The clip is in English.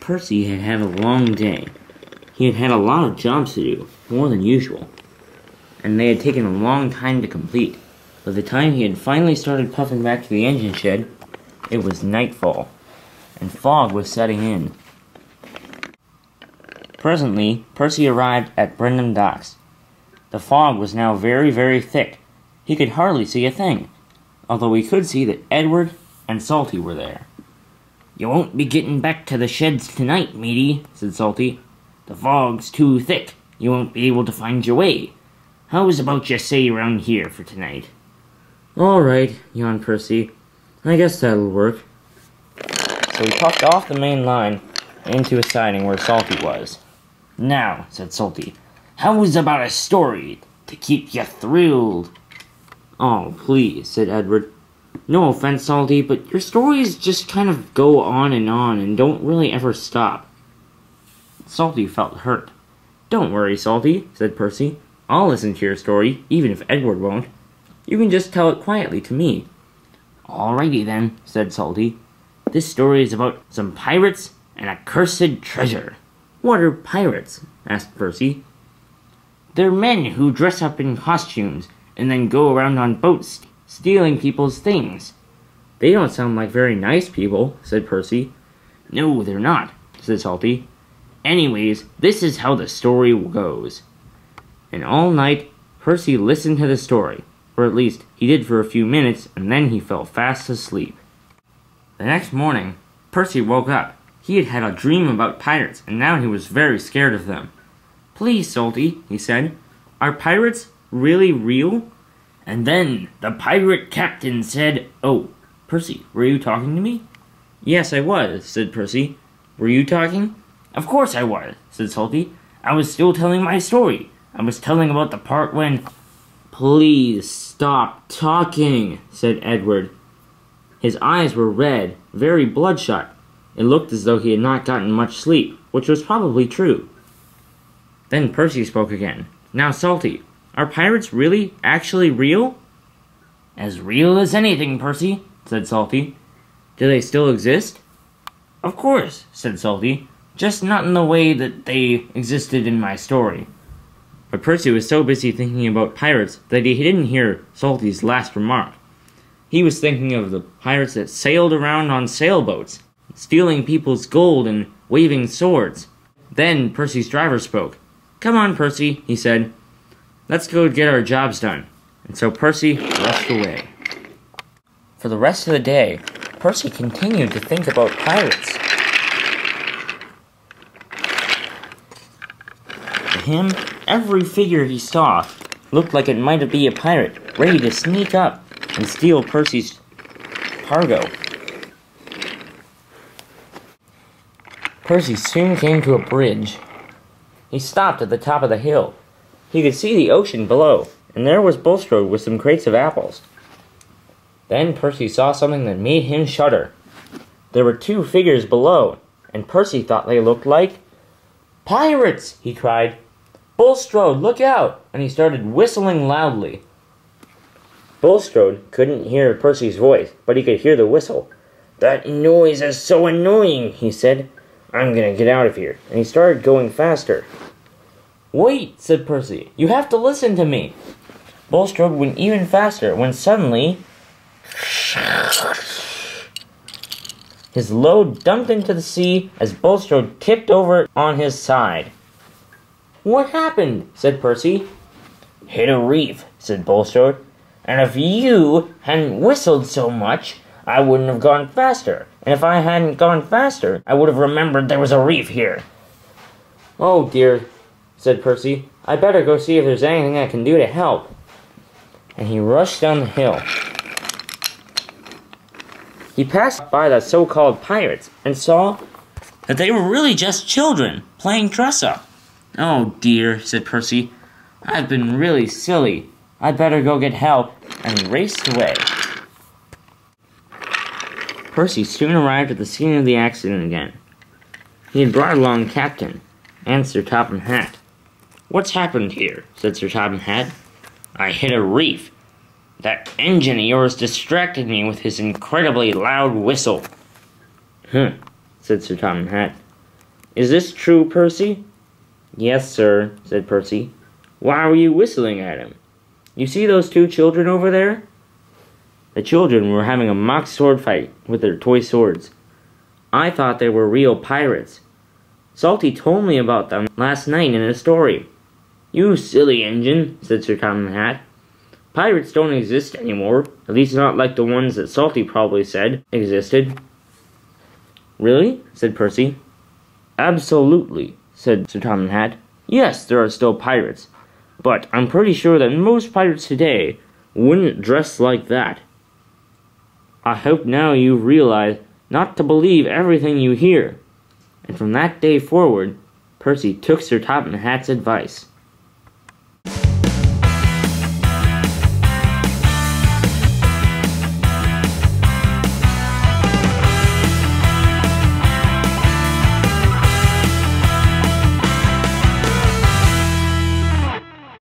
Percy had had a long day. He had had a lot of jobs to do, more than usual, and they had taken a long time to complete. By the time he had finally started puffing back to the engine shed, it was nightfall, and fog was setting in. Presently, Percy arrived at Brendam Docks. The fog was now very, very thick. He could hardly see a thing, although he could see that Edward and Salty were there. "You won't be getting back to the sheds tonight, matey," said Salty. "The fog's too thick. You won't be able to find your way. How's about you stay around here for tonight?" "All right," yawned Percy. "I guess that'll work." So he puffed off the main line into a siding where Salty was. "Now," said Salty, "how's about a story to keep you thrilled?" "Oh, please," said Edward. "No offense, Salty, but your stories just kind of go on and don't really ever stop." Salty felt hurt. "Don't worry, Salty," said Percy. "I'll listen to your story, even if Edward won't. You can just tell it quietly to me." "Alrighty then," said Salty. "This story is about some pirates and a cursed treasure." "What are pirates?" asked Percy. "They're men who dress up in costumes and then go around on boats stealing people's things." "They don't sound like very nice people," said Percy. "No, they're not," said Salty. "Anyways, this is how the story goes." And all night, Percy listened to the story, or at least he did for a few minutes, and then he fell fast asleep. The next morning, Percy woke up. He had had a dream about pirates, and now he was very scared of them. "Please, Salty," he said, "are pirates really real?" And then the pirate captain said, "Oh, Percy, were you talking to me?" "Yes, I was," said Percy. "Were you talking?" "Of course I was," said Salty. "I was still telling my story. I was telling about the part when—" "Please stop talking," said Edward. His eyes were red, very bloodshot. It looked as though he had not gotten much sleep, which was probably true. Then Percy spoke again. "Now, Salty, are pirates really, actually real?" "As real as anything, Percy," said Salty. "Do they still exist?" "Of course," said Salty. "Just not in the way that they existed in my story." But Percy was so busy thinking about pirates that he didn't hear Salty's last remark. He was thinking of the pirates that sailed around on sailboats, stealing people's gold and waving swords. Then Percy's driver spoke. "Come on, Percy," he said. "Let's go get our jobs done." And so Percy rushed away. For the rest of the day, Percy continued to think about pirates. To him, every figure he saw looked like it might be a pirate, ready to sneak up and steal Percy's cargo. Percy soon came to a bridge. He stopped at the top of the hill. He could see the ocean below, and there was Bulstrode with some crates of apples. Then Percy saw something that made him shudder. There were two figures below, and Percy thought they looked like pirates, he cried. "Bulstrode, look out!" And he started whistling loudly. Bulstrode couldn't hear Percy's voice, but he could hear the whistle. "That noise is so annoying," he said. "I'm gonna get out of here." And he started going faster. "Wait," said Percy. "You have to listen to me." Bulstrode went even faster when suddenly his load dumped into the sea as Bulstrode tipped over on his side. "What happened?" said Percy. "Hit a reef," said Bulstrode. "And if you hadn't whistled so much, I wouldn't have gone faster. And if I hadn't gone faster, I would have remembered there was a reef here." "Oh dear," said Percy. "I better go see if there's anything I can do to help." And he rushed down the hill. He passed by the so-called pirates and saw that they were really just children playing dress-up. "Oh dear," said Percy. "I've been really silly. I'd better go get help," and he raced away. Percy soon arrived at the scene of the accident again. He had brought along Captain and Sir Topham Hatt. "What's happened here?" said Sir Topham Hatt. "I hit a reef. That engine of yours distracted me with his incredibly loud whistle." "Huh," said Sir Topham Hatt. Is this true, Percy?" "Yes, sir," said Percy. "Why were you whistling at him? You see those two children over there?" The children were having a mock sword fight with their toy swords. I thought they were real pirates. Salty told me about them last night in a story. "You silly Injun," said Sir Topham Hatt. "Pirates don't exist anymore, at least not like the ones that Salty probably said existed." "Really?" said Percy. "Absolutely," said Sir Topham Hatt. "Yes, there are still pirates, but I'm pretty sure that most pirates today wouldn't dress like that. I hope now you realize not to believe everything you hear." And from that day forward, Percy took Sir Topham Hatt's advice.